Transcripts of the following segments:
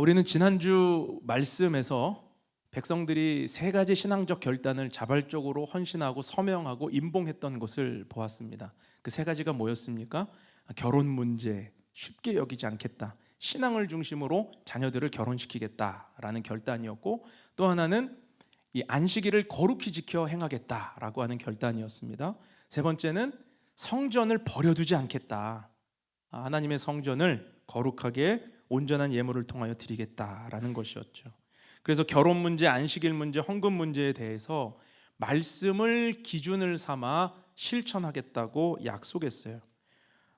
우리는 지난주 말씀에서 백성들이 세 가지 신앙적 결단을 자발적으로 헌신하고 서명하고 임봉했던 것을 보았습니다. 그 세 가지가 뭐였습니까? 결혼 문제, 쉽게 여기지 않겠다. 신앙을 중심으로 자녀들을 결혼시키겠다라는 결단이었고, 또 하나는 이 안식일을 거룩히 지켜 행하겠다라고 하는 결단이었습니다. 세 번째는 성전을 버려두지 않겠다. 하나님의 성전을 거룩하게 온전한 예물을 통하여 드리겠다라는 것이었죠. 그래서 결혼 문제, 안식일 문제, 헌금 문제에 대해서 말씀을 기준을 삼아 실천하겠다고 약속했어요.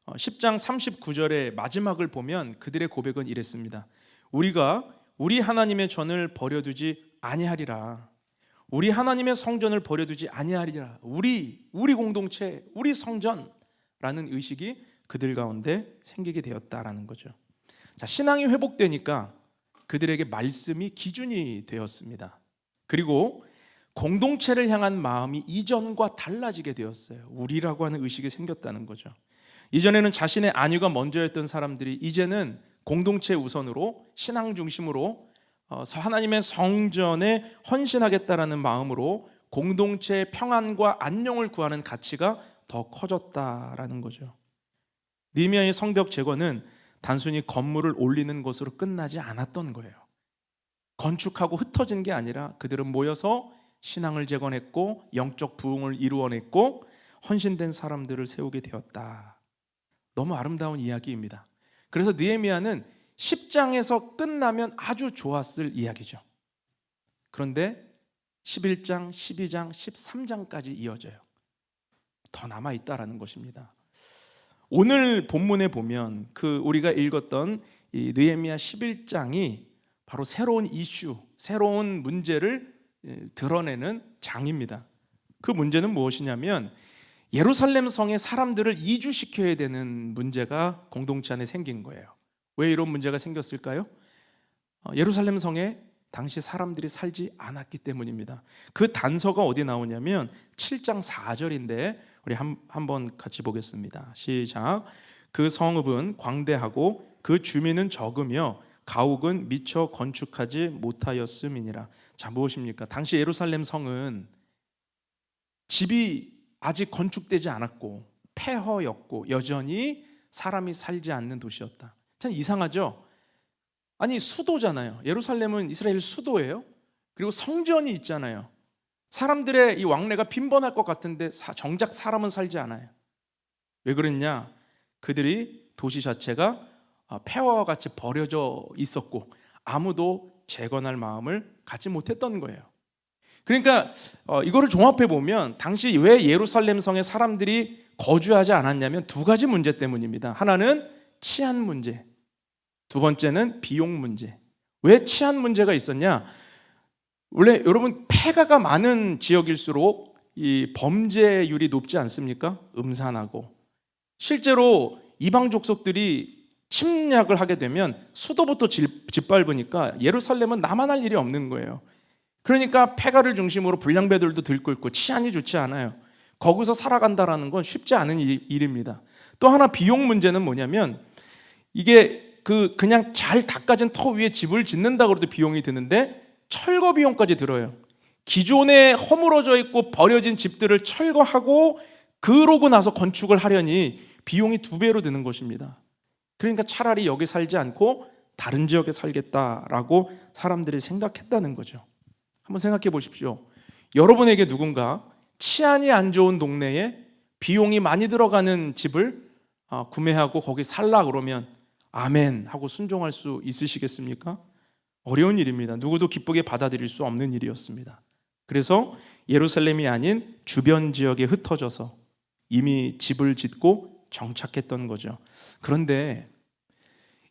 10장 39절의 마지막을 보면 그들의 고백은 이랬습니다. 우리가 우리 하나님의 전을 버려두지 아니하리라. 우리 하나님의 성전을 버려두지 아니하리라. 우리 공동체, 우리 성전라는 의식이 그들 가운데 생기게 되었다라는 거죠. 자, 신앙이 회복되니까 그들에게 말씀이 기준이 되었습니다. 그리고 공동체를 향한 마음이 이전과 달라지게 되었어요. 우리라고 하는 의식이 생겼다는 거죠. 이전에는 자신의 안위가 먼저였던 사람들이 이제는 공동체 우선으로 신앙 중심으로 하나님의 성전에 헌신하겠다라는 마음으로 공동체의 평안과 안녕을 구하는 가치가 더 커졌다라는 거죠. 느헤미야의 성벽 재건은 단순히 건물을 올리는 것으로 끝나지 않았던 거예요. 건축하고 흩어진 게 아니라 그들은 모여서 신앙을 재건했고 영적 부흥을 이루어냈고 헌신된 사람들을 세우게 되었다. 너무 아름다운 이야기입니다. 그래서 느헤미야는 10장에서 끝나면 아주 좋았을 이야기죠. 그런데 11장, 12장, 13장까지 이어져요. 더 남아있다라는 것입니다. 오늘 본문에 보면 우리가 읽었던 이 느헤미야 11장이 바로 새로운 이슈, 새로운 문제를 드러내는 장입니다. 그 문제는 무엇이냐면 예루살렘 성에 사람들을 이주시켜야 되는 문제가 공동체 안에 생긴 거예요. 왜 이런 문제가 생겼을까요? 예루살렘 성에 당시 사람들이 살지 않았기 때문입니다. 그 단서가 어디 나오냐면 7장 4절인데 우리 한번 같이 보겠습니다. 시작. 그 성읍은 광대하고 그 주민은 적으며 가옥은 미처 건축하지 못하였음이니라. 자, 무엇입니까? 당시 예루살렘 성은 집이 아직 건축되지 않았고 폐허였고 여전히 사람이 살지 않는 도시였다. 참 이상하죠? 아니, 수도잖아요. 예루살렘은 이스라엘 수도예요. 그리고 성전이 있잖아요. 사람들의 이 왕래가 빈번할 것 같은데 정작 사람은 살지 않아요. 왜 그랬냐? 그들이 도시 자체가 폐허와 같이 버려져 있었고 아무도 재건할 마음을 갖지 못했던 거예요. 그러니까 이거를 종합해 보면 당시 왜 예루살렘 성에 사람들이 거주하지 않았냐면 두 가지 문제 때문입니다. 하나는 치안 문제, 두 번째는 비용 문제. 왜 치안 문제가 있었냐? 원래 여러분 폐가가 많은 지역일수록 이 범죄율이 높지 않습니까? 음산하고 실제로 이방 족속들이 침략을 하게 되면 수도부터 짓밟으니까 예루살렘은 남아날 일이 없는 거예요. 그러니까 폐가를 중심으로 불량배들도 들고 있고 치안이 좋지 않아요. 거기서 살아간다라는 건 쉽지 않은 일입니다. 또 하나 비용 문제는 뭐냐면 이게 그냥 잘 닦아진 터 위에 집을 짓는다고 해도 비용이 드는데 철거 비용까지 들어요. 기존에 허물어져 있고 버려진 집들을 철거하고 그러고 나서 건축을 하려니 비용이 2배로 드는 것입니다. 그러니까 차라리 여기 살지 않고 다른 지역에 살겠다라고 사람들이 생각했다는 거죠. 한번 생각해 보십시오. 여러분에게 누군가 치안이 안 좋은 동네에 비용이 많이 들어가는 집을 구매하고 거기 살라 그러면 아멘 하고 순종할 수 있으시겠습니까? 어려운 일입니다. 누구도 기쁘게 받아들일 수 없는 일이었습니다. 그래서 예루살렘이 아닌 주변 지역에 흩어져서 이미 집을 짓고 정착했던 거죠. 그런데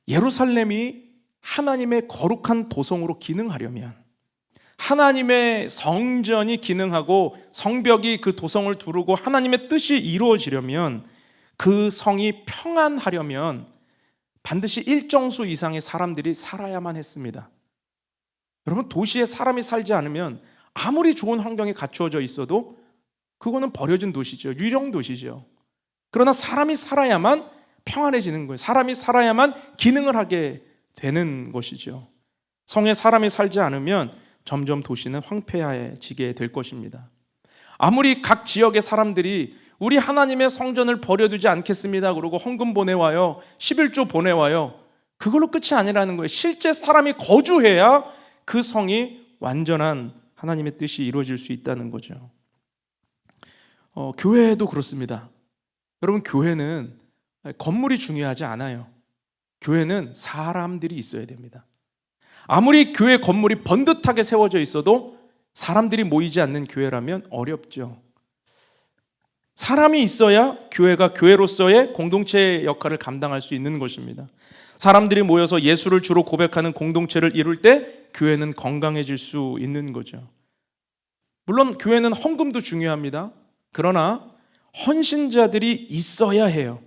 예루살렘이 하나님의 거룩한 도성으로 기능하려면, 하나님의 성전이 기능하고 성벽이 그 도성을 두르고 하나님의 뜻이 이루어지려면, 그 성이 평안하려면 반드시 일정 수 이상의 사람들이 살아야만 했습니다. 여러분, 도시에 사람이 살지 않으면 아무리 좋은 환경이 갖추어져 있어도 그거는 버려진 도시죠. 유령 도시죠. 그러나 사람이 살아야만 평안해지는 거예요. 사람이 살아야만 기능을 하게 되는 것이죠. 성에 사람이 살지 않으면 점점 도시는 황폐해지게 될 것입니다. 아무리 각 지역의 사람들이 우리 하나님의 성전을 버려두지 않겠습니다 그러고 헌금 보내와요, 11조 보내와요, 그걸로 끝이 아니라는 거예요. 실제 사람이 거주해야 그 성이 완전한 하나님의 뜻이 이루어질 수 있다는 거죠. 교회도 그렇습니다. 여러분, 교회는 건물이 중요하지 않아요. 교회는 사람들이 있어야 됩니다. 아무리 교회 건물이 번듯하게 세워져 있어도 사람들이 모이지 않는 교회라면 어렵죠. 사람이 있어야 교회가 교회로서의 공동체 역할을 감당할 수 있는 것입니다. 사람들이 모여서 예수를 주로 고백하는 공동체를 이룰 때 교회는 건강해질 수 있는 거죠. 물론 교회는 헌금도 중요합니다. 그러나 헌신자들이 있어야 해요.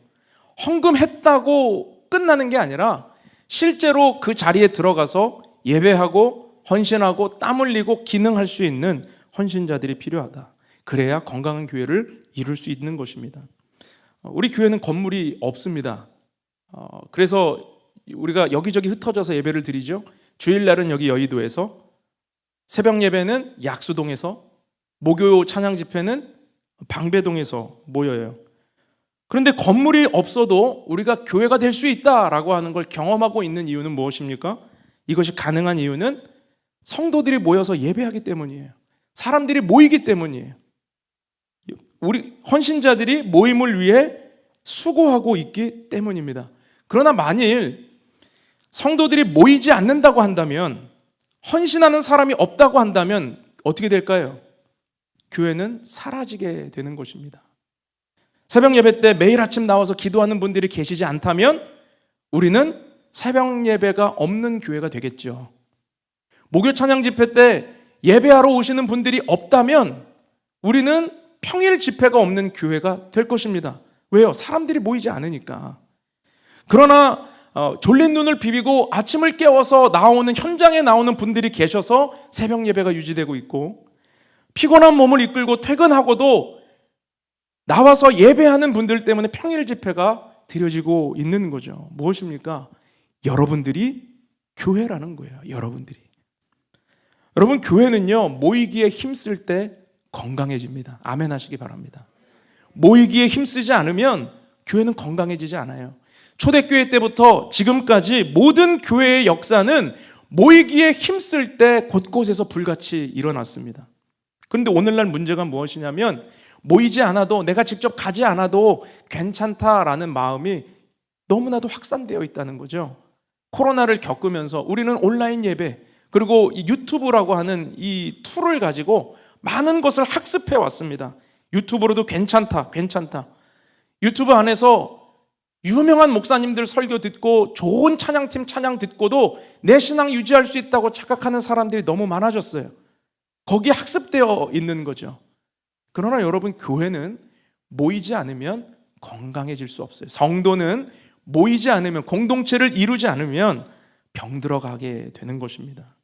헌금했다고 끝나는 게 아니라 실제로 그 자리에 들어가서 예배하고 헌신하고 땀 흘리고 기능할 수 있는 헌신자들이 필요하다. 그래야 건강한 교회를 이룰 수 있는 것입니다. 우리 교회는 건물이 없습니다. 그래서 우리가 여기저기 흩어져서 예배를 드리죠. 주일날은 여기 여의도에서, 새벽 예배는 약수동에서, 목요 찬양 집회는 방배동에서 모여요. 그런데 건물이 없어도 우리가 교회가 될 수 있다라고 하는 걸 경험하고 있는 이유는 무엇입니까? 이것이 가능한 이유는 성도들이 모여서 예배하기 때문이에요. 사람들이 모이기 때문이에요. 우리 헌신자들이 모임을 위해 수고하고 있기 때문입니다. 그러나 만일 성도들이 모이지 않는다고 한다면, 헌신하는 사람이 없다고 한다면 어떻게 될까요? 교회는 사라지게 되는 것입니다. 새벽 예배 때 매일 아침 나와서 기도하는 분들이 계시지 않다면 우리는 새벽 예배가 없는 교회가 되겠죠. 목요 찬양 집회 때 예배하러 오시는 분들이 없다면 우리는 평일 집회가 없는 교회가 될 것입니다. 왜요? 사람들이 모이지 않으니까. 그러나 졸린 눈을 비비고 아침을 깨워서 나오는, 현장에 나오는 분들이 계셔서 새벽 예배가 유지되고 있고, 피곤한 몸을 이끌고 퇴근하고도 나와서 예배하는 분들 때문에 평일 집회가 드려지고 있는 거죠. 무엇입니까? 여러분들이 교회라는 거예요. 여러분들이. 여러분, 교회는요, 모이기에 힘쓸 때 건강해집니다. 아멘 하시기 바랍니다. 모이기에 힘쓰지 않으면 교회는 건강해지지 않아요. 초대교회 때부터 지금까지 모든 교회의 역사는 모이기에 힘쓸 때 곳곳에서 불같이 일어났습니다. 그런데 오늘날 문제가 무엇이냐면, 모이지 않아도, 내가 직접 가지 않아도 괜찮다라는 마음이 너무나도 확산되어 있다는 거죠. 코로나를 겪으면서 우리는 온라인 예배, 그리고 이 유튜브라고 하는 이 툴을 가지고 많은 것을 학습해 왔습니다. 유튜브로도 괜찮다. 유튜브 안에서 유명한 목사님들 설교 듣고 좋은 찬양팀 찬양 듣고도 내 신앙 유지할 수 있다고 착각하는 사람들이 너무 많아졌어요. 거기에 학습되어 있는 거죠. 그러나 여러분, 교회는 모이지 않으면 건강해질 수 없어요. 성도는 모이지 않으면, 공동체를 이루지 않으면 병들어가게 되는 것입니다.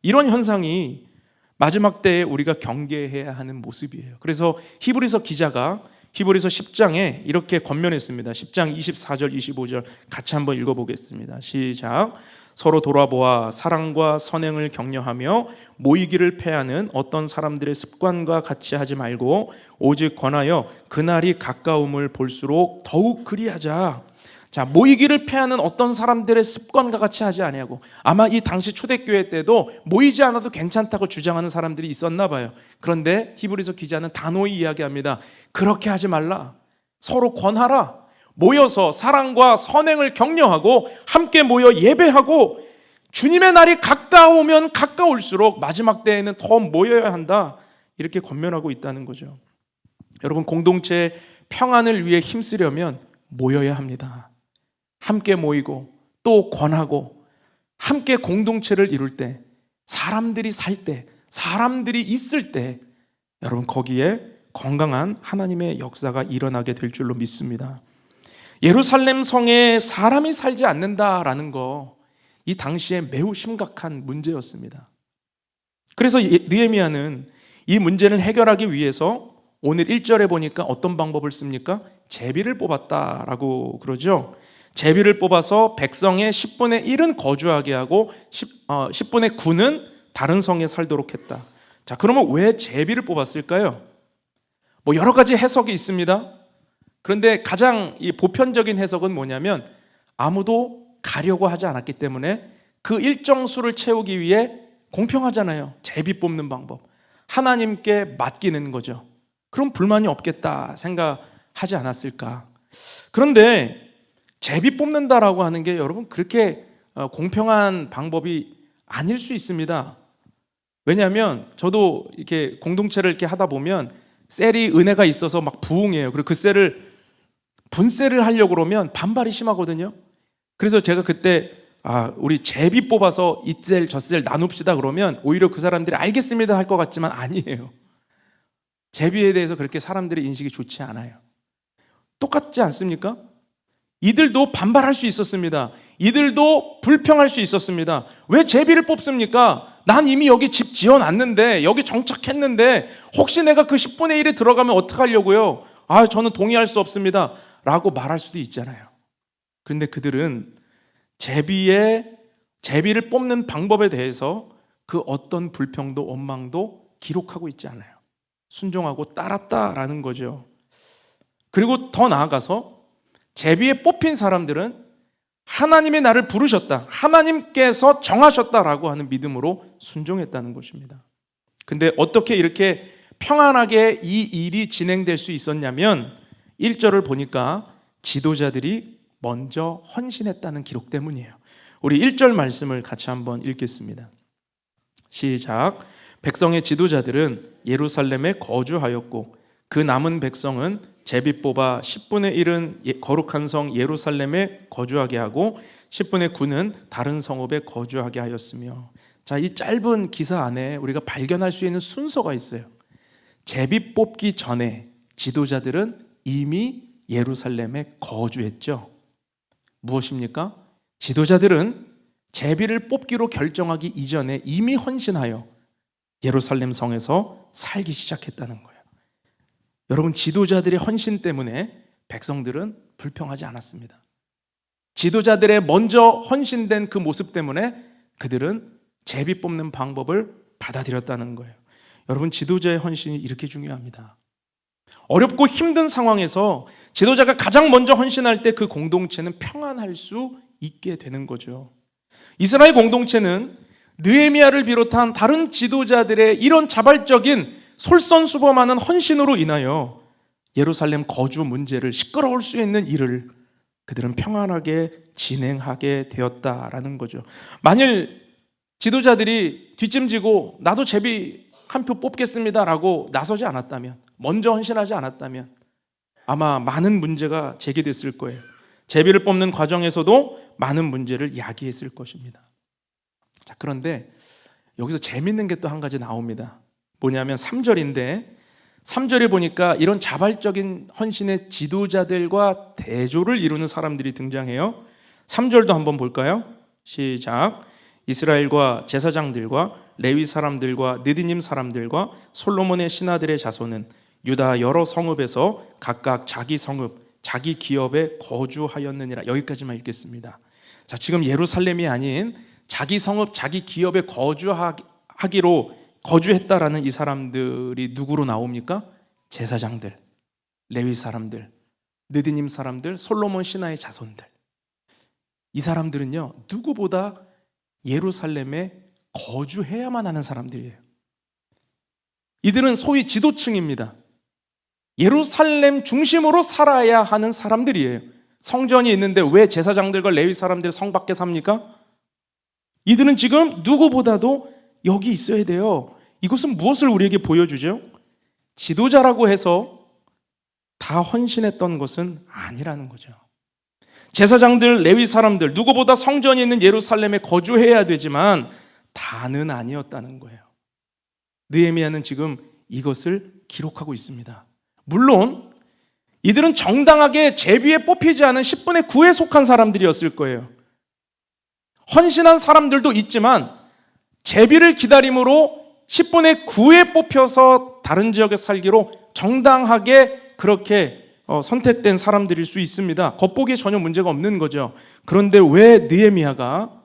이런 현상이 마지막 때에 우리가 경계해야 하는 모습이에요. 그래서 히브리서 기자가 히브리서 10장에 이렇게 권면했습니다. 10장 24절 25절 같이 한번 읽어보겠습니다. 시작. 서로 돌아보아 사랑과 선행을 격려하며 모이기를 패하는 어떤 사람들의 습관과 같이 하지 말고 오직 권하여 그날이 가까움을 볼수록 더욱 그리하자. 자, 모이기를 패하는 어떤 사람들의 습관과 같이 하지 아니하고, 아마 이 당시 초대교회 때도 모이지 않아도 괜찮다고 주장하는 사람들이 있었나 봐요. 그런데 히브리서 기자는 단호히 이야기합니다. 그렇게 하지 말라. 서로 권하라. 모여서 사랑과 선행을 격려하고 함께 모여 예배하고, 주님의 날이 가까우면 가까울수록 마지막 때에는 더 모여야 한다. 이렇게 권면하고 있다는 거죠. 여러분, 공동체의 평안을 위해 힘쓰려면 모여야 합니다. 함께 모이고 또 권하고 함께 공동체를 이룰 때, 사람들이 살 때, 사람들이 있을 때 여러분, 거기에 건강한 하나님의 역사가 일어나게 될 줄로 믿습니다. 예루살렘 성에 사람이 살지 않는다라는 거, 이 당시에 매우 심각한 문제였습니다. 그래서 느헤미야는 이 문제를 해결하기 위해서 오늘 1절에 보니까 어떤 방법을 씁니까? 제비를 뽑았다라고 그러죠. 제비를 뽑아서 백성의 10분의 1은 거주하게 하고 10분의 9는 다른 성에 살도록 했다. 자, 그러면 왜 제비를 뽑았을까요? 뭐 여러 가지 해석이 있습니다. 그런데 가장 이 보편적인 해석은 뭐냐면 아무도 가려고 하지 않았기 때문에 그 일정 수를 채우기 위해 공평하잖아요. 제비 뽑는 방법. 하나님께 맡기는 거죠. 그럼 불만이 없겠다 생각하지 않았을까? 그런데 제비 뽑는다라고 하는 게 여러분 그렇게 공평한 방법이 아닐 수 있습니다. 왜냐하면 저도 이렇게 공동체를 이렇게 하다 보면 셀이 은혜가 있어서 막 부흥해요. 그리고 그 셀을 분쇄를 하려고 그러면 반발이 심하거든요. 그래서 제가 그때 우리 제비 뽑아서 이 셀 저 셀 나눕시다 그러면 오히려 그 사람들이 알겠습니다 할 것 같지만 아니에요. 제비에 대해서 그렇게 사람들의 인식이 좋지 않아요. 똑같지 않습니까? 이들도 반발할 수 있었습니다. 이들도 불평할 수 있었습니다. 왜 제비를 뽑습니까? 난 이미 여기 집 지어놨는데, 여기 정착했는데 혹시 내가 그 10분의 1에 들어가면 어떡하려고요? 저는 동의할 수 없습니다 라고 말할 수도 있잖아요. 그런데 그들은 제비를 뽑는 방법에 대해서 그 어떤 불평도 원망도 기록하고 있지 않아요. 순종하고 따랐다라는 거죠. 그리고 더 나아가서 제비에 뽑힌 사람들은 하나님이 나를 부르셨다, 하나님께서 정하셨다라고 하는 믿음으로 순종했다는 것입니다. 근데 어떻게 이렇게 평안하게 이 일이 진행될 수 있었냐면 1절을 보니까 지도자들이 먼저 헌신했다는 기록 때문이에요. 우리 1절 말씀을 같이 한번 읽겠습니다. 시작. 백성의 지도자들은 예루살렘에 거주하였고 그 남은 백성은 제비 뽑아 10분의 1은 거룩한 성 예루살렘에 거주하게 하고 10분의 9는 다른 성읍에 거주하게 하였으며. 자, 이 짧은 기사 안에 우리가 발견할 수 있는 순서가 있어요. 제비 뽑기 전에 지도자들은 이미 예루살렘에 거주했죠. 무엇입니까? 지도자들은 제비를 뽑기로 결정하기 이전에 이미 헌신하여 예루살렘 성에서 살기 시작했다는 거예요. 여러분, 지도자들의 헌신 때문에 백성들은 불평하지 않았습니다. 지도자들의 먼저 헌신된 그 모습 때문에 그들은 제비 뽑는 방법을 받아들였다는 거예요. 여러분, 지도자의 헌신이 이렇게 중요합니다. 어렵고 힘든 상황에서 지도자가 가장 먼저 헌신할 때 그 공동체는 평안할 수 있게 되는 거죠. 이스라엘 공동체는 느헤미야를 비롯한 다른 지도자들의 이런 자발적인 솔선수범하는 헌신으로 인하여 예루살렘 거주 문제를 시끄러울 수 있는 일을 그들은 평안하게 진행하게 되었다라는 거죠. 만일 지도자들이 뒷짐지고 나도 제비 한 표 뽑겠습니다라고 나서지 않았다면, 먼저 헌신하지 않았다면 아마 많은 문제가 제기됐을 거예요. 제비를 뽑는 과정에서도 많은 문제를 야기했을 것입니다. 자, 그런데 여기서 재밌는 게 또 한 가지 나옵니다. 뭐냐면 3절인데 3절에 보니까 이런 자발적인 헌신의 지도자들과 대조를 이루는 사람들이 등장해요. 3절도 한번 볼까요? 시작. 이스라엘과 제사장들과 레위 사람들과 느디님 사람들과 솔로몬의 신하들의 자손은 유다 여러 성읍에서 각각 자기 성읍, 자기 기업에 거주하였느니라. 여기까지만 읽겠습니다. 자, 지금 예루살렘이 아닌 자기 성읍, 자기 기업에 거주했다라는 이 사람들이 누구로 나옵니까? 제사장들, 레위 사람들, 느디님 사람들, 솔로몬 신하의 자손들. 이 사람들은요, 누구보다 예루살렘에 거주해야만 하는 사람들이에요. 이들은 소위 지도층입니다. 예루살렘 중심으로 살아야 하는 사람들이에요. 성전이 있는데 왜 제사장들과 레위 사람들 성 밖에 삽니까? 이들은 지금 누구보다도 여기 있어야 돼요. 이것은 무엇을 우리에게 보여주죠? 지도자라고 해서 다 헌신했던 것은 아니라는 거죠. 제사장들, 레위 사람들 누구보다 성전이 있는 예루살렘에 거주해야 되지만 다는 아니었다는 거예요. 느헤미야는 지금 이것을 기록하고 있습니다. 물론 이들은 정당하게 제비에 뽑히지 않은 10분의 9에 속한 사람들이었을 거예요. 헌신한 사람들도 있지만 제비를 기다림으로 10분의 9에 뽑혀서 다른 지역에 살기로 정당하게 그렇게 선택된 사람들일 수 있습니다. 겉보기에 전혀 문제가 없는 거죠. 그런데 왜 느헤미야가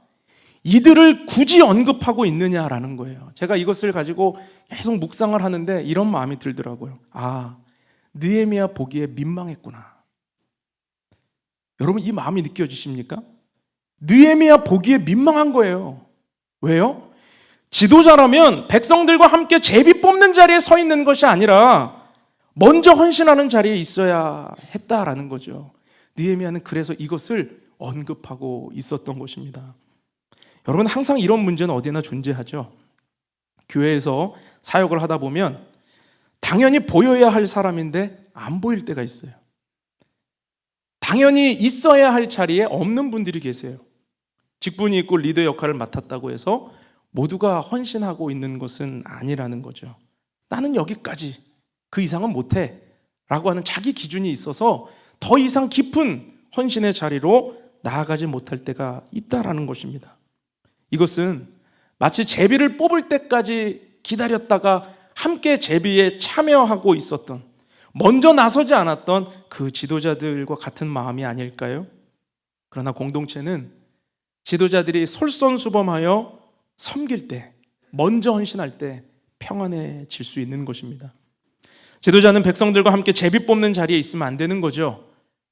이들을 굳이 언급하고 있느냐라는 거예요. 제가 이것을 가지고 계속 묵상을 하는데 이런 마음이 들더라고요. 아, 느헤미야 보기에 민망했구나. 여러분, 이 마음이 느껴지십니까? 느헤미야 보기에 민망한 거예요. 왜요? 지도자라면 백성들과 함께 제비 뽑는 자리에 서 있는 것이 아니라 먼저 헌신하는 자리에 있어야 했다라는 거죠. 느헤미야는 그래서 이것을 언급하고 있었던 것입니다. 여러분, 항상 이런 문제는 어디나 존재하죠. 교회에서 사역을 하다 보면 당연히 보여야 할 사람인데 안 보일 때가 있어요. 당연히 있어야 할 자리에 없는 분들이 계세요. 직분이 있고 리더 역할을 맡았다고 해서 모두가 헌신하고 있는 것은 아니라는 거죠. 나는 여기까지, 그 이상은 못해 라고 하는 자기 기준이 있어서 더 이상 깊은 헌신의 자리로 나아가지 못할 때가 있다라는 것입니다. 이것은 마치 제비를 뽑을 때까지 기다렸다가 함께 제비에 참여하고 있었던, 먼저 나서지 않았던 그 지도자들과 같은 마음이 아닐까요? 그러나 공동체는 지도자들이 솔선수범하여 섬길 때, 먼저 헌신할 때 평안해질 수 있는 것입니다. 지도자는 백성들과 함께 제비 뽑는 자리에 있으면 안 되는 거죠.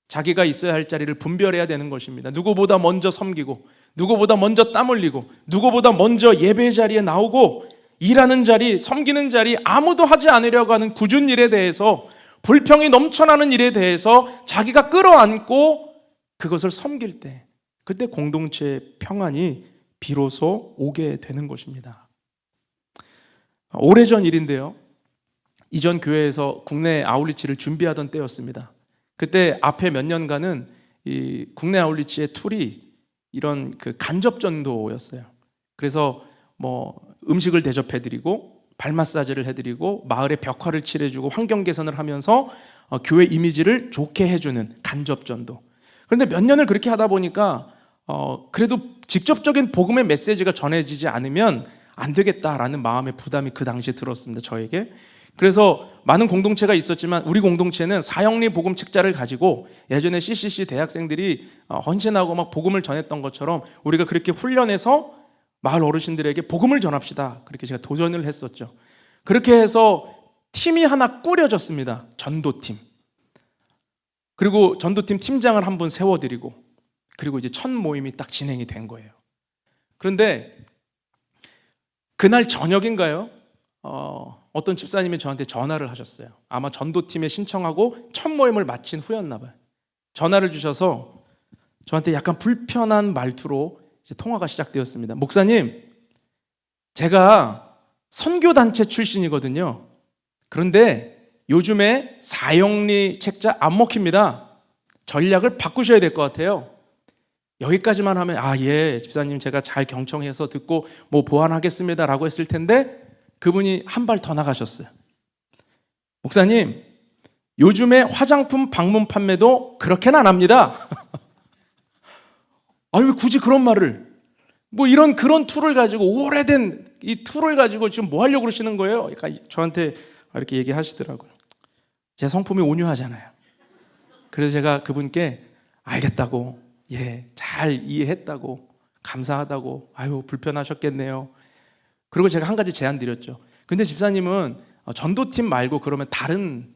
자기가 있어야 할 자리를 분별해야 되는 것입니다. 누구보다 먼저 섬기고, 누구보다 먼저 땀 흘리고, 누구보다 먼저 예배 자리에 나오고, 일하는 자리, 섬기는 자리, 아무도 하지 않으려고 하는 굳은 일에 대해서, 불평이 넘쳐나는 일에 대해서 자기가 끌어안고 그것을 섬길 때, 그때 공동체의 평안이 비로소 오게 되는 것입니다. 오래전 일인데요, 이전 교회에서 국내 아울리치를 준비하던 때였습니다. 그때 앞에 몇 년간은 이 국내 아울리치의 툴이 이런 그 간접 전도였어요. 그래서 뭐 음식을 대접해드리고 발 마사지를 해드리고 마을에 벽화를 칠해주고 환경 개선을 하면서 교회 이미지를 좋게 해주는 간접 전도. 그런데 몇 년을 그렇게 하다 보니까 그래도 직접적인 복음의 메시지가 전해지지 않으면 안 되겠다라는 마음의 부담이 그 당시에 들었습니다, 저에게. 그래서 많은 공동체가 있었지만 우리 공동체는 사형리 복음 책자를 가지고 예전에 CCC 대학생들이 헌신하고 막 복음을 전했던 것처럼 우리가 그렇게 훈련해서 마을 어르신들에게 복음을 전합시다, 그렇게 제가 도전을 했었죠. 그렇게 해서 팀이 하나 꾸려졌습니다. 전도팀. 그리고 전도팀 팀장을 한 분 세워드리고, 그리고 이제 첫 모임이 딱 진행이 된 거예요. 그런데 그날 저녁인가요? 어떤 집사님이 저한테 전화를 하셨어요. 아마 전도팀에 신청하고 첫 모임을 마친 후였나 봐요. 전화를 주셔서 저한테 약간 불편한 말투로 이제 통화가 시작되었습니다. 목사님, 제가 선교단체 출신이거든요. 그런데 요즘에 사형리 책자 안 먹힙니다. 전략을 바꾸셔야 될 것 같아요. 여기까지만 하면 예, 집사님 제가 잘 경청해서 듣고 뭐 보완하겠습니다 라고 했을 텐데, 그분이 한 발 더 나가셨어요. 목사님, 요즘에 화장품 방문 판매도 그렇게는 안 합니다. 아니, 왜 굳이 그런 말을, 뭐 그런 툴을 가지고, 오래된 이 툴을 가지고 지금 뭐 하려고 그러시는 거예요? 그러니까 저한테 이렇게 얘기하시더라고요. 제 성품이 온유하잖아요. 그래서 제가 그분께 알겠다고, 잘 이해했다고, 감사하다고, 아유 불편하셨겠네요. 그리고 제가 한 가지 제안 드렸죠. 근데 집사님은 전도팀 말고 그러면 다른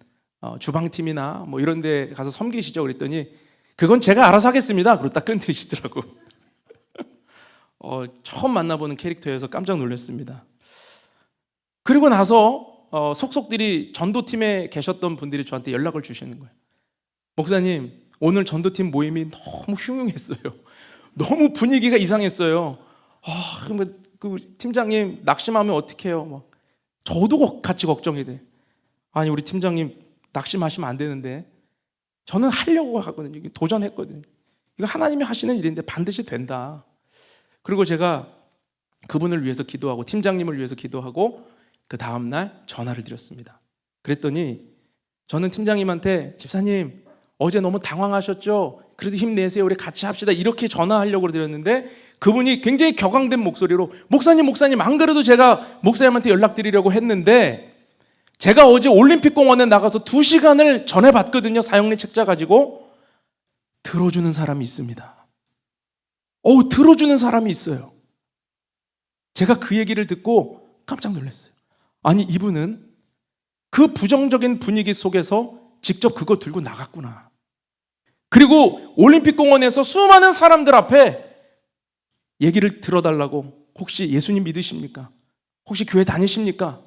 주방팀이나 뭐 이런 데 가서 섬기시죠. 그랬더니 그건 제가 알아서 하겠습니다. 그러고 딱 끊으시더라고. 처음 만나보는 캐릭터여서 깜짝 놀랐습니다. 그리고 나서 속속들이 전도팀에 계셨던 분들이 저한테 연락을 주시는 거예요. 목사님, 오늘 전도팀 모임이 너무 흉흉했어요. 너무 분위기가 이상했어요. 그 팀장님 낙심하면 어떡해요? 저도 같이 걱정이 돼. 아니, 우리 팀장님 낙심하시면 안 되는데, 저는 하려고 하거든요. 도전했거든요. 이거 하나님이 하시는 일인데 반드시 된다. 그리고 제가 그분을 위해서 기도하고 팀장님을 위해서 기도하고 그 다음날 전화를 드렸습니다. 그랬더니 저는 팀장님한테, 집사님 어제 너무 당황하셨죠? 그래도 힘내세요, 우리 같이 합시다, 이렇게 전화하려고 드렸는데 그분이 굉장히 격앙된 목소리로, 목사님 안 그래도 제가 목사님한테 연락드리려고 했는데 제가 어제 올림픽 공원에 나가서 2시간을 전해봤거든요. 사형리 책자 가지고. 들어주는 사람이 있습니다. 들어주는 사람이 있어요. 제가 그 얘기를 듣고 깜짝 놀랐어요. 아니, 이분은 그 부정적인 분위기 속에서 직접 그거 들고 나갔구나. 그리고 올림픽 공원에서 수많은 사람들 앞에 얘기를 들어달라고, 혹시 예수님 믿으십니까? 혹시 교회 다니십니까?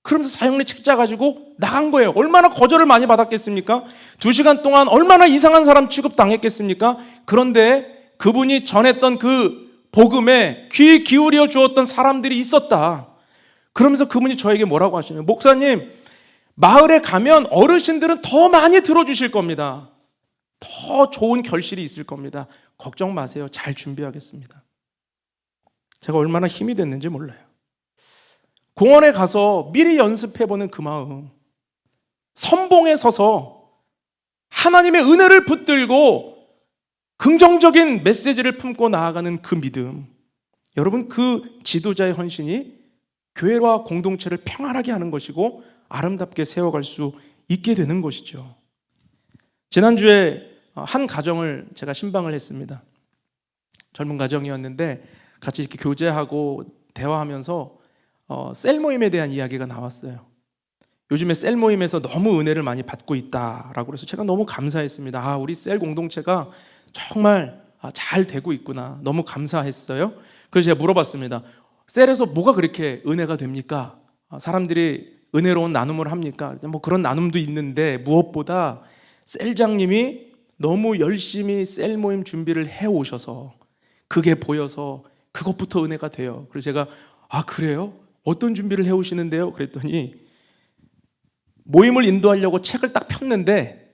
그러면서 사형리 책자 가지고 나간 거예요. 얼마나 거절을 많이 받았겠습니까? 2시간 동안 얼마나 이상한 사람 취급당했겠습니까? 그런데 그분이 전했던 그 복음에 귀 기울여 주었던 사람들이 있었다. 그러면서 그분이 저에게 뭐라고 하시냐면, 목사님, 마을에 가면 어르신들은 더 많이 들어주실 겁니다. 더 좋은 결실이 있을 겁니다. 걱정 마세요. 잘 준비하겠습니다. 제가 얼마나 힘이 됐는지 몰라요. 공원에 가서 미리 연습해보는 그 마음, 선봉에 서서 하나님의 은혜를 붙들고 긍정적인 메시지를 품고 나아가는 그 믿음, 여러분, 그 지도자의 헌신이 교회와 공동체를 평안하게 하는 것이고 아름답게 세워갈 수 있게 되는 것이죠. 지난주에 한 가정을 제가 신방을 했습니다. 젊은 가정이었는데 같이 이렇게 교제하고 대화하면서 셀 모임에 대한 이야기가 나왔어요. 요즘에 셀 모임에서 너무 은혜를 많이 받고 있다라고 해서 제가 너무 감사했습니다. 우리 셀 공동체가 정말 잘 되고 있구나. 너무 감사했어요. 그래서 제가 물어봤습니다. 셀에서 뭐가 그렇게 은혜가 됩니까? 사람들이 은혜로운 나눔을 합니까? 뭐 그런 나눔도 있는데 무엇보다 셀장님이 너무 열심히 셀 모임 준비를 해오셔서 그게 보여서 그것부터 은혜가 돼요. 그래서 제가 그래요? 어떤 준비를 해오시는데요? 그랬더니 모임을 인도하려고 책을 딱 폈는데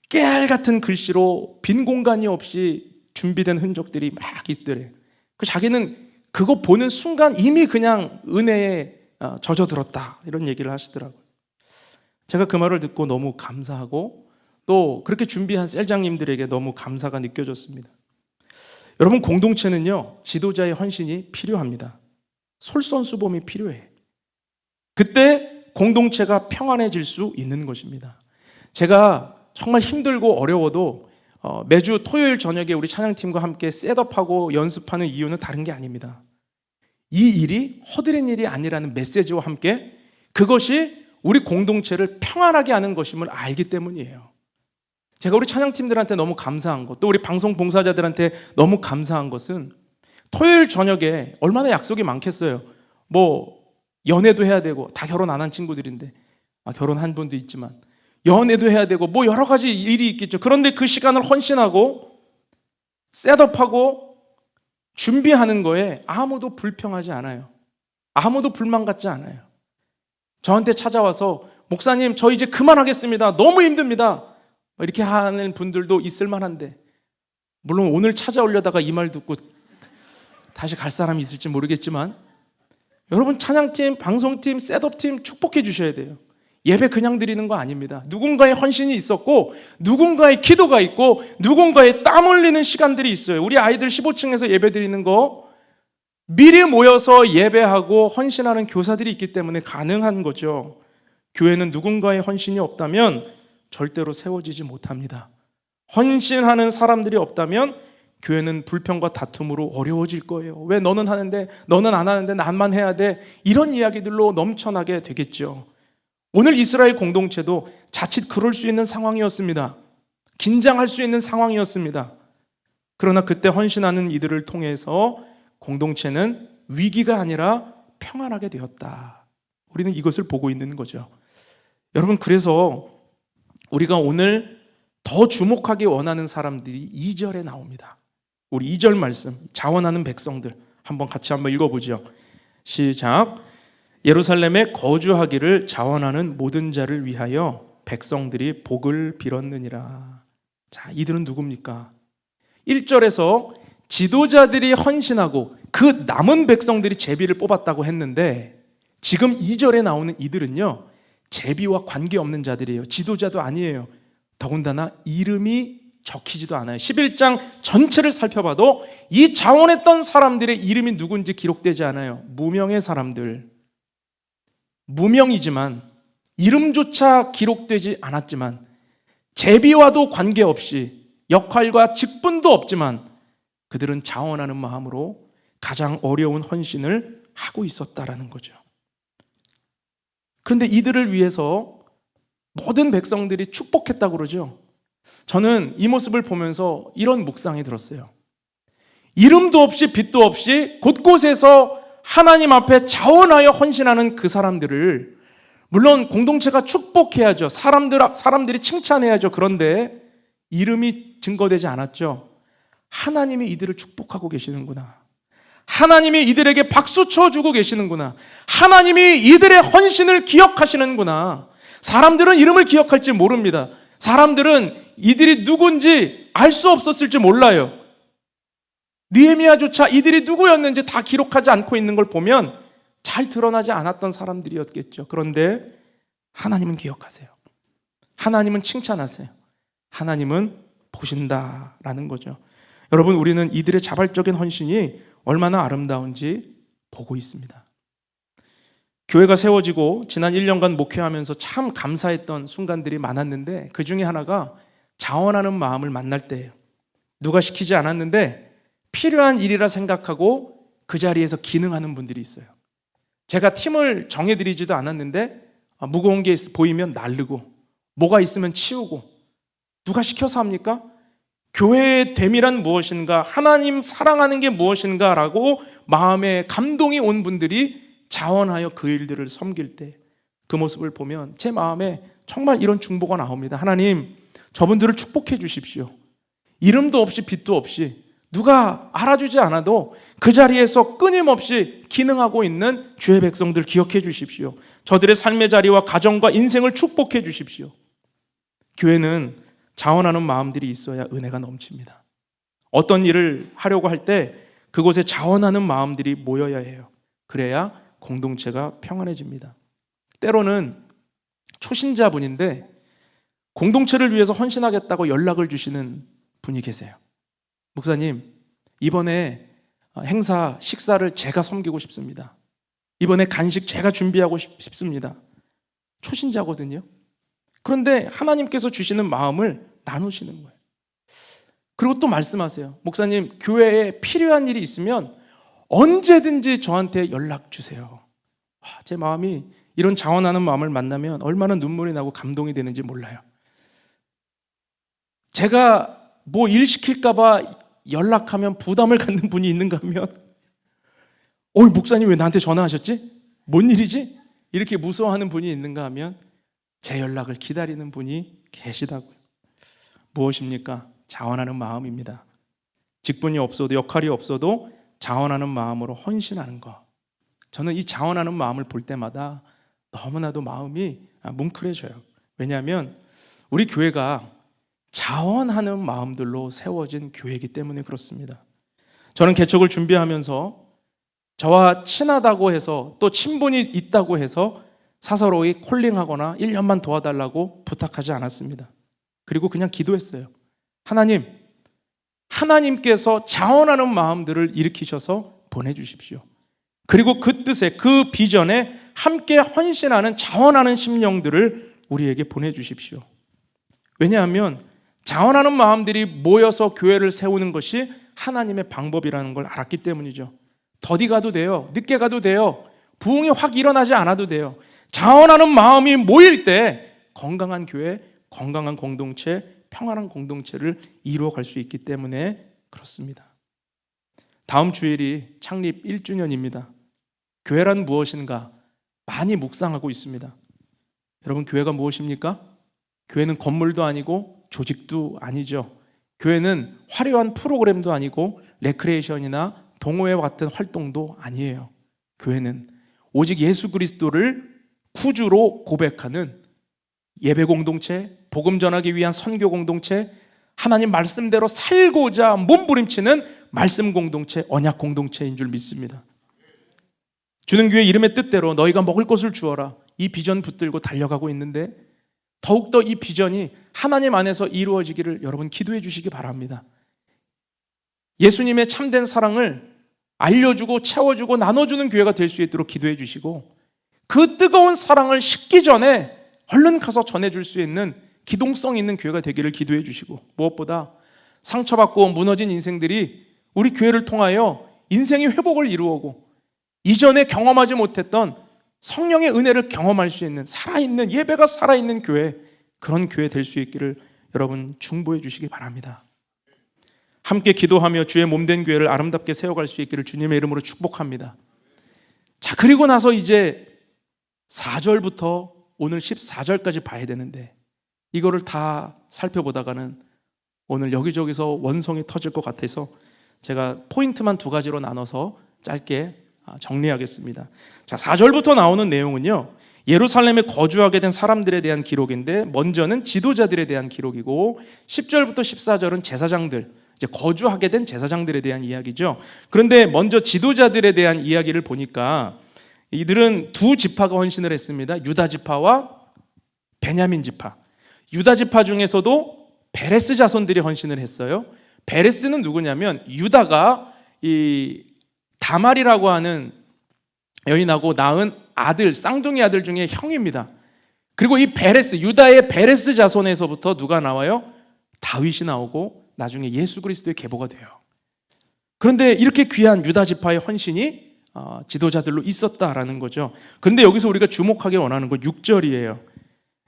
깨알 같은 글씨로 빈 공간이 없이 준비된 흔적들이 막 있더래요. 자기는 그거 보는 순간 이미 그냥 은혜에 젖어들었다, 이런 얘기를 하시더라고요. 제가 그 말을 듣고 너무 감사하고 또 그렇게 준비한 셀장님들에게 너무 감사가 느껴졌습니다. 여러분, 공동체는요, 지도자의 헌신이 필요합니다. 솔선수범이 필요해. 그때 공동체가 평안해질 수 있는 것입니다. 제가 정말 힘들고 어려워도 매주 토요일 저녁에 우리 찬양팀과 함께 셋업하고 연습하는 이유는 다른 게 아닙니다. 이 일이 허드렛 일이 아니라는 메시지와 함께 그것이 우리 공동체를 평안하게 하는 것임을 알기 때문이에요. 제가 우리 찬양팀들한테 너무 감사한 것, 또 우리 방송 봉사자들한테 너무 감사한 것은 토요일 저녁에 얼마나 약속이 많겠어요. 뭐 연애도 해야 되고, 다 결혼 안 한 친구들인데 결혼한 분도 있지만 연애도 해야 되고 뭐 여러 가지 일이 있겠죠. 그런데 그 시간을 헌신하고 셋업하고 준비하는 거에 아무도 불평하지 않아요. 아무도 불만 갖지 않아요. 저한테 찾아와서 목사님, 저 이제 그만하겠습니다. 너무 힘듭니다. 이렇게 하는 분들도 있을 만한데, 물론 오늘 찾아오려다가 이 말 듣고 다시 갈 사람이 있을지 모르겠지만, 여러분, 찬양팀, 방송팀, 셋업팀 축복해 주셔야 돼요. 예배 그냥 드리는 거 아닙니다. 누군가의 헌신이 있었고, 누군가의 기도가 있고, 누군가의 땀 흘리는 시간들이 있어요. 우리 아이들 15층에서 예배 드리는 거 미리 모여서 예배하고 헌신하는 교사들이 있기 때문에 가능한 거죠. 교회는 누군가의 헌신이 없다면 절대로 세워지지 못합니다. 헌신하는 사람들이 없다면 교회는 불평과 다툼으로 어려워질 거예요. 왜 너는 하는데 너는 안 하는데 나만 해야 돼? 이런 이야기들로 넘쳐나게 되겠죠. 오늘 이스라엘 공동체도 자칫 그럴 수 있는 상황이었습니다. 긴장할 수 있는 상황이었습니다. 그러나 그때 헌신하는 이들을 통해서 공동체는 위기가 아니라 평안하게 되었다. 우리는 이것을 보고 있는 거죠. 여러분, 그래서 우리가 오늘 더 주목하기 원하는 사람들이 2절에 나옵니다. 우리 2절 말씀, 자원하는 백성들 한번 같이 한번 읽어보죠. 시작. 예루살렘에 거주하기를 자원하는 모든 자를 위하여 백성들이 복을 빌었느니라. 자, 이들은 누굽니까? 1절에서 지도자들이 헌신하고 그 남은 백성들이 제비를 뽑았다고 했는데, 지금 2절에 나오는 이들은요, 제비와 관계없는 자들이에요. 지도자도 아니에요. 더군다나 이름이 적히지도 않아요. 11장 전체를 살펴봐도 이 자원했던 사람들의 이름이 누군지 기록되지 않아요. 무명의 사람들, 무명이지만 이름조차 기록되지 않았지만, 제비와도 관계없이, 역할과 직분도 없지만 그들은 자원하는 마음으로 가장 어려운 헌신을 하고 있었다라는 거죠. 그런데 이들을 위해서 모든 백성들이 축복했다고 그러죠. 저는 이 모습을 보면서 이런 묵상이 들었어요. 이름도 없이 빛도 없이 곳곳에서 하나님 앞에 자원하여 헌신하는 그 사람들을, 물론 공동체가 축복해야죠. 사람들이 칭찬해야죠. 그런데 이름이 증거되지 않았죠. 하나님이 이들을 축복하고 계시는구나. 하나님이 이들에게 박수 쳐주고 계시는구나. 하나님이 이들의 헌신을 기억하시는구나. 사람들은 이름을 기억할지 모릅니다. 사람들은 이들이 누군지 알 수 없었을지 몰라요. 느헤미야조차 이들이 누구였는지 다 기록하지 않고 있는 걸 보면 잘 드러나지 않았던 사람들이었겠죠. 그런데 하나님은 기억하세요. 하나님은 칭찬하세요. 하나님은 보신다라는 거죠. 여러분, 우리는 이들의 자발적인 헌신이 얼마나 아름다운지 보고 있습니다. 교회가 세워지고 지난 1년간 목회하면서 참 감사했던 순간들이 많았는데, 그 중에 하나가 자원하는 마음을 만날 때예요. 누가 시키지 않았는데 필요한 일이라 생각하고 그 자리에서 기능하는 분들이 있어요. 제가 팀을 정해드리지도 않았는데 무거운 게 보이면 날르고, 뭐가 있으면 치우고. 누가 시켜서 합니까? 교회의 됨이란 무엇인가, 하나님 사랑하는 게 무엇인가 라고 마음에 감동이 온 분들이 자원하여 그 일들을 섬길 때, 그 모습을 보면 제 마음에 정말 이런 중보가 나옵니다. 하나님, 저분들을 축복해 주십시오. 이름도 없이 빛도 없이, 누가 알아주지 않아도 그 자리에서 끊임없이 기능하고 있는 주의 백성들 기억해 주십시오. 저들의 삶의 자리와 가정과 인생을 축복해 주십시오. 교회는 자원하는 마음들이 있어야 은혜가 넘칩니다. 어떤 일을 하려고 할 때 그곳에 자원하는 마음들이 모여야 해요. 그래야 공동체가 평안해집니다. 때로는 초신자분인데 공동체를 위해서 헌신하겠다고 연락을 주시는 분이 계세요. 목사님, 이번에 행사 식사를 제가 섬기고 싶습니다. 이번에 간식 제가 준비하고 싶습니다. 초신자거든요. 그런데 하나님께서 주시는 마음을 나누시는 거예요. 그리고 또 말씀하세요. 목사님, 교회에 필요한 일이 있으면 언제든지 저한테 연락 주세요. 제 마음이 이런 자원하는 마음을 만나면 얼마나 눈물이 나고 감동이 되는지 몰라요. 제가 뭐 일 시킬까 봐 연락하면 부담을 갖는 분이 있는가 하면, 목사님 왜 나한테 전화하셨지? 뭔 일이지? 이렇게 무서워하는 분이 있는가 하면 제 연락을 기다리는 분이 계시다고요. 무엇입니까? 자원하는 마음입니다. 직분이 없어도, 역할이 없어도 자원하는 마음으로 헌신하는 것. 저는 이 자원하는 마음을 볼 때마다 너무나도 마음이 뭉클해져요. 왜냐하면 우리 교회가 자원하는 마음들로 세워진 교회이기 때문에 그렇습니다. 저는 개척을 준비하면서 저와 친하다고 해서, 또 친분이 있다고 해서 사서로이 콜링하거나 1년만 도와달라고 부탁하지 않았습니다. 그리고 그냥 기도했어요. 하나님께서 자원하는 마음들을 일으키셔서 보내주십시오. 그리고 그 뜻에, 그 비전에 함께 헌신하는, 자원하는 심령들을 우리에게 보내주십시오. 왜냐하면 자원하는 마음들이 모여서 교회를 세우는 것이 하나님의 방법이라는 걸 알았기 때문이죠. 더디 가도 돼요. 늦게 가도 돼요. 부흥이 확 일어나지 않아도 돼요. 자원하는 마음이 모일 때 건강한 교회, 건강한 공동체, 평안한 공동체를 이루어갈 수 있기 때문에 그렇습니다. 다음 주일이 창립 1주년입니다. 교회란 무엇인가 많이 묵상하고 있습니다. 여러분, 교회가 무엇입니까? 교회는 건물도 아니고 조직도 아니죠. 교회는 화려한 프로그램도 아니고 레크레이션이나 동호회와 같은 활동도 아니에요. 교회는 오직 예수 그리스도를 구주로 고백하는 예배 공동체, 복음 전하기 위한 선교 공동체, 하나님 말씀대로 살고자 몸부림치는 말씀 공동체, 언약 공동체인 줄 믿습니다. 주는 교회 이름의 뜻대로 너희가 먹을 것을 주어라, 이 비전 붙들고 달려가고 있는데, 더욱더 이 비전이 하나님 안에서 이루어지기를 여러분 기도해 주시기 바랍니다. 예수님의 참된 사랑을 알려주고 채워주고 나눠주는 교회가 될 수 있도록 기도해 주시고, 그 뜨거운 사랑을 식기 전에 얼른 가서 전해줄 수 있는 기동성 있는 교회가 되기를 기도해 주시고, 무엇보다 상처받고 무너진 인생들이 우리 교회를 통하여 인생의 회복을 이루어오고 이전에 경험하지 못했던 성령의 은혜를 경험할 수 있는 살아있는, 예배가 살아있는 교회, 그런 교회 될 수 있기를 여러분 중보해 주시기 바랍니다. 함께 기도하며 주의 몸된 교회를 아름답게 세워갈 수 있기를 주님의 이름으로 축복합니다. 자, 그리고 나서 이제 4절부터 오늘 14절까지 봐야 되는데, 이거를 다 살펴보다가는 오늘 여기저기서 원성이 터질 것 같아서 제가 포인트만 2가지로 나눠서 짧게 정리하겠습니다. 자, 4절부터 나오는 내용은요, 예루살렘에 거주하게 된 사람들에 대한 기록인데, 먼저는 지도자들에 대한 기록이고 10절부터 14절은 제사장들, 이제 거주하게 된 제사장들에 대한 이야기죠. 그런데 먼저 지도자들에 대한 이야기를 보니까 이들은 2지파가 헌신을 했습니다. 유다 지파와 베냐민 지파. 유다 지파 중에서도 베레스 자손들이 헌신을 했어요. 베레스는 누구냐면 유다가 이 다말이라고 하는 여인하고 낳은 아들, 쌍둥이 아들 중에 형입니다. 그리고 이 베레스, 유다의 베레스 자손에서부터 누가 나와요? 다윗이 나오고 나중에 예수 그리스도의 계보가 돼요. 그런데 이렇게 귀한 유다 지파의 헌신이 지도자들로 있었다라는 거죠. 그런데 여기서 우리가 주목하기 원하는 건 6절이에요.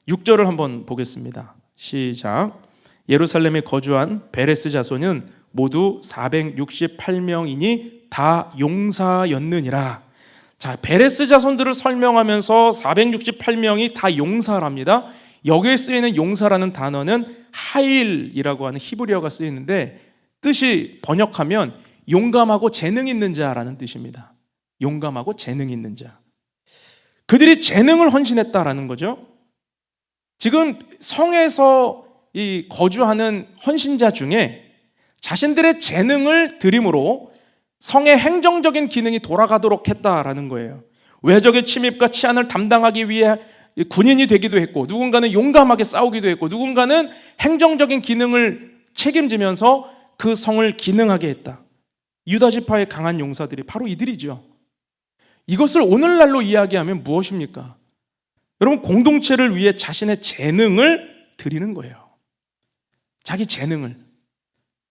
6절을 한번 보겠습니다. 시작. 예루살렘에 거주한 베레스 자손은 모두 468명이니 다 용사였느니라. 자, 베레스 자손들을 설명하면서 468명이 다 용사랍니다. 여기에 쓰이는 용사라는 단어는 하일이라고 하는 히브리어가 쓰이는데, 뜻이 번역하면 용감하고 재능 있는 자라는 뜻입니다. 용감하고 재능 있는 자. 그들이 재능을 헌신했다라는 거죠. 지금 성에서 이 거주하는 헌신자 중에 자신들의 재능을 드림으로 성의 행정적인 기능이 돌아가도록 했다라는 거예요. 외적의 침입과 치안을 담당하기 위해 군인이 되기도 했고, 누군가는 용감하게 싸우기도 했고, 누군가는 행정적인 기능을 책임지면서 그 성을 기능하게 했다. 유다 지파의 강한 용사들이 바로 이들이죠. 이것을 오늘날로 이야기하면 무엇입니까? 여러분, 공동체를 위해 자신의 재능을 드리는 거예요. 자기 재능을.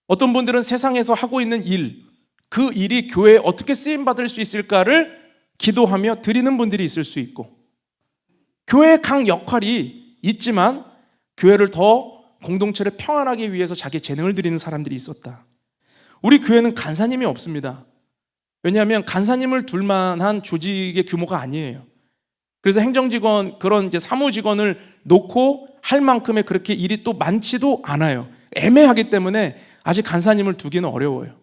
어떤 분들은 세상에서 하고 있는 일, 그 일이 교회에 어떻게 쓰임받을 수 있을까를 기도하며 드리는 분들이 있을 수 있고, 교회의 각 역할이 있지만 교회를 더 공동체를 평안하기 위해서 자기 재능을 드리는 사람들이 있었다. 우리 교회는 간사님이 없습니다. 왜냐하면 간사님을 둘 만한 조직의 규모가 아니에요. 그래서 행정직원, 그런 이제 사무직원을 놓고 할 만큼의 그렇게 일이 또 많지도 않아요. 애매하기 때문에 아직 간사님을 두기는 어려워요.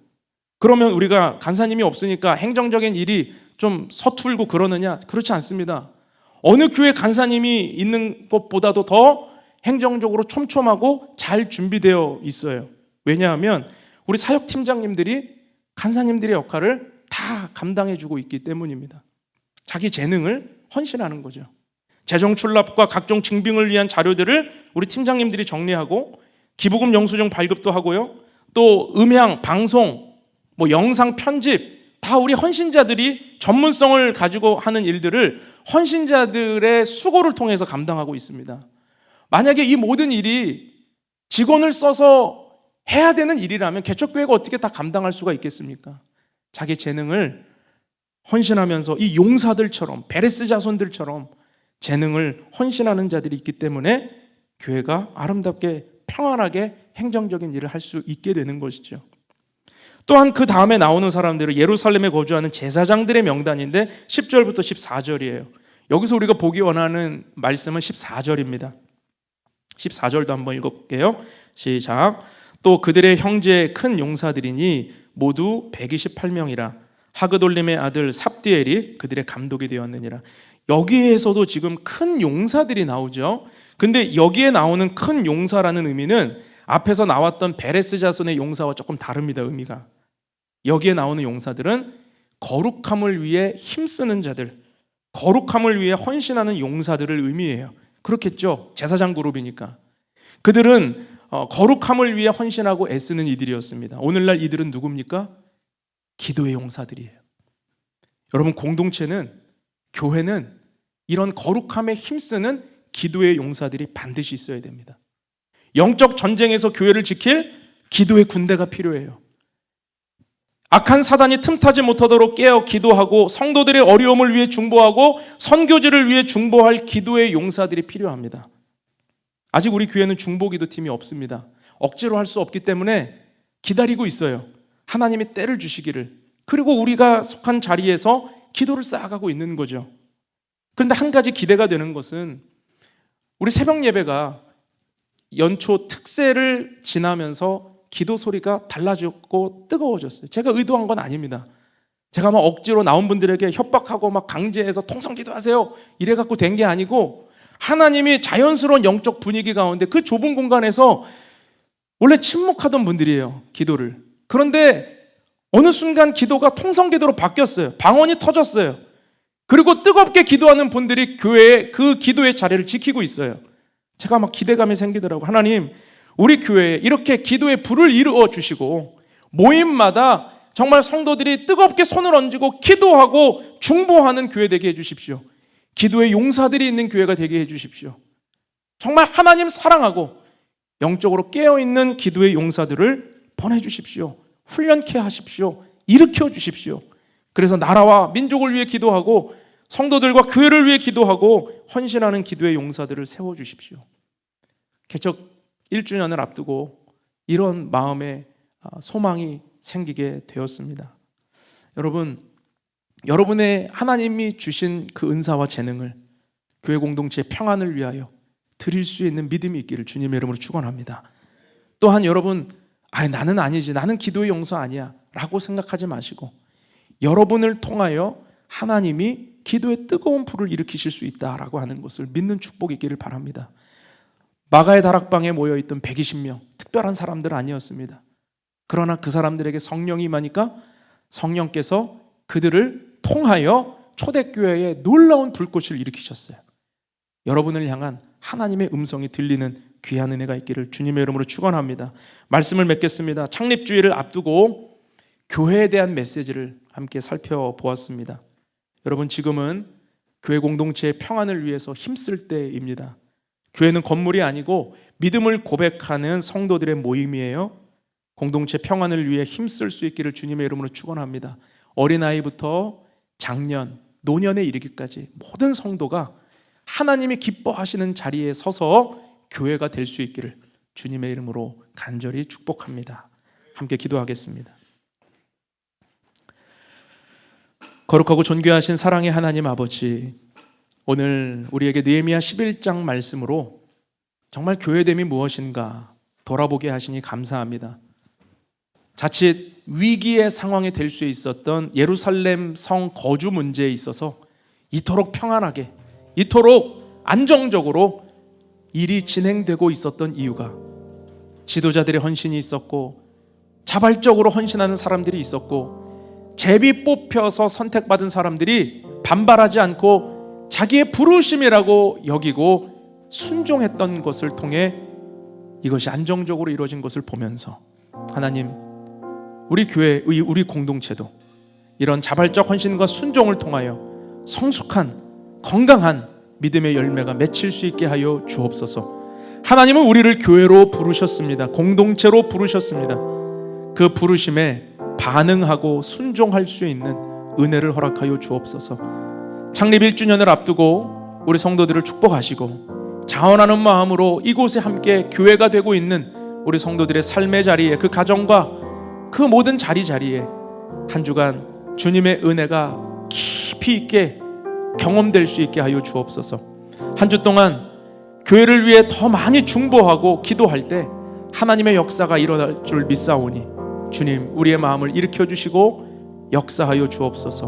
그러면 우리가 간사님이 없으니까 행정적인 일이 좀 서툴고 그러느냐? 그렇지 않습니다. 어느 교회 간사님이 있는 것보다도 더 행정적으로 촘촘하고 잘 준비되어 있어요. 왜냐하면 우리 사역팀장님들이 간사님들의 역할을 다 감당해주고 있기 때문입니다. 자기 재능을 헌신하는 거죠. 재정 출납과 각종 증빙을 위한 자료들을 우리 팀장님들이 정리하고, 기부금 영수증 발급도 하고요, 또 음향, 방송, 영상 편집, 다 우리 헌신자들이 전문성을 가지고 하는 일들을 헌신자들의 수고를 통해서 감당하고 있습니다. 만약에 이 모든 일이 직원을 써서 해야 되는 일이라면 개척교회가 어떻게 다 감당할 수가 있겠습니까? 자기 재능을 헌신하면서 이 용사들처럼, 베레스 자손들처럼 재능을 헌신하는 자들이 있기 때문에 교회가 아름답게 평안하게 행정적인 일을 할 수 있게 되는 것이죠. 또한 그 다음에 나오는 사람들은 예루살렘에 거주하는 제사장들의 명단인데 10절부터 14절이에요. 여기서 우리가 보기 원하는 말씀은 14절입니다. 14절도 한번 읽어볼게요. 시작. 또 그들의 형제 큰 용사들이니 모두 128명이라. 하그돌림의 아들 삽디엘이 그들의 감독이 되었느니라. 여기에서도 지금 큰 용사들이 나오죠. 근데 여기에 나오는 큰 용사라는 의미는 앞에서 나왔던 베레스 자손의 용사와 조금 다릅니다. 의미가. 여기에 나오는 용사들은 거룩함을 위해 힘쓰는 자들, 거룩함을 위해 헌신하는 용사들을 의미해요. 그렇겠죠. 제사장 그룹이니까. 그들은 거룩함을 위해 헌신하고 애쓰는 이들이었습니다. 오늘날 이들은 누굽니까? 기도의 용사들이에요. 여러분, 공동체는, 교회는 이런 거룩함에 힘쓰는 기도의 용사들이 반드시 있어야 됩니다. 영적 전쟁에서 교회를 지킬 기도의 군대가 필요해요. 악한 사단이 틈타지 못하도록 깨어 기도하고 성도들의 어려움을 위해 중보하고 선교지를 위해 중보할 기도의 용사들이 필요합니다. 아직 우리 교회는 중보기도 팀이 없습니다. 억지로 할 수 없기 때문에 기다리고 있어요. 하나님이 때를 주시기를. 그리고 우리가 속한 자리에서 기도를 쌓아가고 있는 거죠. 그런데 한 가지 기대가 되는 것은 우리 새벽 예배가 연초 특세를 지나면서 기도 소리가 달라졌고 뜨거워졌어요. 제가 의도한 건 아닙니다. 제가 막 억지로 나온 분들에게 협박하고 막 강제해서 통성기도하세요 이래갖고 된 게 아니고, 하나님이 자연스러운 영적 분위기 가운데 그 좁은 공간에서 원래 침묵하던 분들이에요, 기도를. 그런데 어느 순간 기도가 통성기도로 바뀌었어요. 방언이 터졌어요. 그리고 뜨겁게 기도하는 분들이 교회에 그 기도의 자리를 지키고 있어요. 제가 막 기대감이 생기더라고요. 하나님, 우리 교회에 이렇게 기도의 불을 이루어 주시고 모임마다 정말 성도들이 뜨겁게 손을 얹고 기도하고 중보하는 교회 되게 해주십시오. 기도의 용사들이 있는 교회가 되게 해주십시오. 정말 하나님 사랑하고 영적으로 깨어있는 기도의 용사들을 보내주십시오. 훈련케 하십시오. 일으켜 주십시오. 그래서 나라와 민족을 위해 기도하고 성도들과 교회를 위해 기도하고 헌신하는 기도의 용사들을 세워주십시오. 개척 1주년을 앞두고 이런 마음의 소망이 생기게 되었습니다. 여러분, 여러분의 하나님이 주신 그 은사와 재능을 교회 공동체의 평안을 위하여 드릴 수 있는 믿음이 있기를 주님의 이름으로 축원합니다. 또한 여러분, 나는 아니지, 나는 기도의 용사 아니야 라고 생각하지 마시고, 여러분을 통하여 하나님이 기도의 뜨거운 불을 일으키실 수 있다라고 하는 것을 믿는 축복이 있기를 바랍니다. 마가의 다락방에 모여있던 120명, 특별한 사람들 아니었습니다. 그러나 그 사람들에게 성령이 임하니까 성령께서 그들을 통하여 초대교회에 놀라운 불꽃을 일으키셨어요. 여러분을 향한 하나님의 음성이 들리는 귀한 은혜가 있기를 주님의 이름으로 축원합니다. 말씀을 맺겠습니다. 창립주일을 앞두고 교회에 대한 메시지를 함께 살펴보았습니다. 여러분, 지금은 교회 공동체의 평안을 위해서 힘쓸 때입니다. 교회는 건물이 아니고 믿음을 고백하는 성도들의 모임이에요. 공동체 평안을 위해 힘쓸 수 있기를 주님의 이름으로 축원합니다. 어린아이부터 장년, 노년에 이르기까지 모든 성도가 하나님이 기뻐하시는 자리에 서서 교회가 될 수 있기를 주님의 이름으로 간절히 축복합니다. 함께 기도하겠습니다. 거룩하고 존귀하신 사랑의 하나님 아버지, 오늘 우리에게 느헤미야 11장 말씀으로 정말 교회됨이 무엇인가 돌아보게 하시니 감사합니다. 자칫 위기의 상황이 될 수 있었던 예루살렘 성 거주 문제에 있어서 이토록 평안하게, 이토록 안정적으로 일이 진행되고 있었던 이유가 지도자들의 헌신이 있었고, 자발적으로 헌신하는 사람들이 있었고, 제비 뽑혀서 선택받은 사람들이 반발하지 않고 자기의 부르심이라고 여기고 순종했던 것을 통해 이것이 안정적으로 이루어진 것을 보면서, 하나님, 우리 교회, 우리 공동체도 이런 자발적 헌신과 순종을 통하여 성숙한 건강한 믿음의 열매가 맺힐 수 있게 하여 주옵소서. 하나님은 우리를 교회로 부르셨습니다. 공동체로 부르셨습니다. 그 부르심에 반응하고 순종할 수 있는 은혜를 허락하여 주옵소서. 창립 1주년을 앞두고 우리 성도들을 축복하시고 자원하는 마음으로 이곳에 함께 교회가 되고 있는 우리 성도들의 삶의 자리에, 그 가정과 그 모든 자리에 한 주간 주님의 은혜가 깊이 있게 경험될 수 있게 하여 주옵소서. 한 주 동안 교회를 위해 더 많이 중보하고 기도할 때 하나님의 역사가 일어날 줄 믿사오니 주님, 우리의 마음을 일으켜 주시고 역사하여 주옵소서.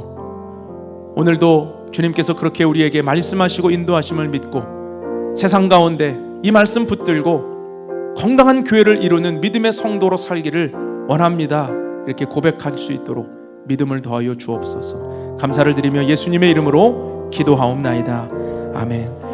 오늘도 주님께서 그렇게 우리에게 말씀하시고 인도하심을 믿고 세상 가운데 이 말씀 붙들고 건강한 교회를 이루는 믿음의 성도로 살기를 원합니다. 이렇게 고백할 수 있도록 믿음을 더하여 주옵소서. 감사를 드리며 예수님의 이름으로 기도하옵나이다. 아멘.